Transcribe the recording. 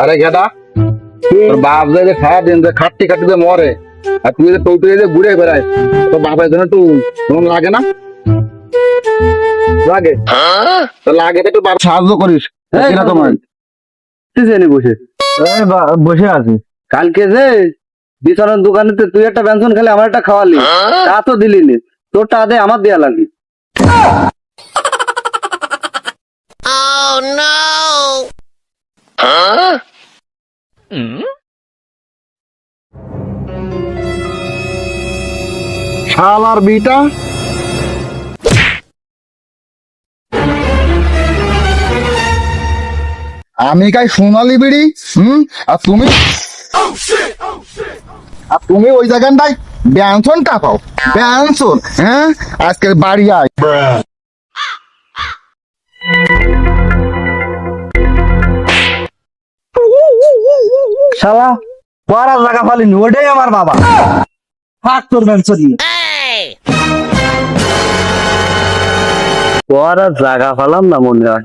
আরে গেদা, তোর বাপ যে সারা দিন খাটতে খাটতে মরে, আর তুই যে টৌটে যে ঘুরে বেড়ায়, তোর বাপের জন্য একটু মন লাগে না? লাগে তো লাগে তো একটু বাপ সাহায্য করিস। না তোমার বসে বসে আছি। কালকে যে বিছানার দোকানে তুই একটা ব্যঞ্জন খেলে আমার একটা খাওয়ালি, তা তো দিলি নি। তোরটা আদে আমার দেয়া লাগি। শালার বিটা, আমি কাই সোনালি বিড়ি, আর তুমি ওই জায়গাটায় ব্যঞ্জনটা পাও। ব্যঞ্জন, হ্যাঁ, আজকের বাড়ি আয়। শালা পড়া জায়গা ফালিনি, ওটাই আমার বাবা। থাক তোর ব্যঞ্জন নিয়ে। পড়া জায়গা ফালাম না মনে হয়।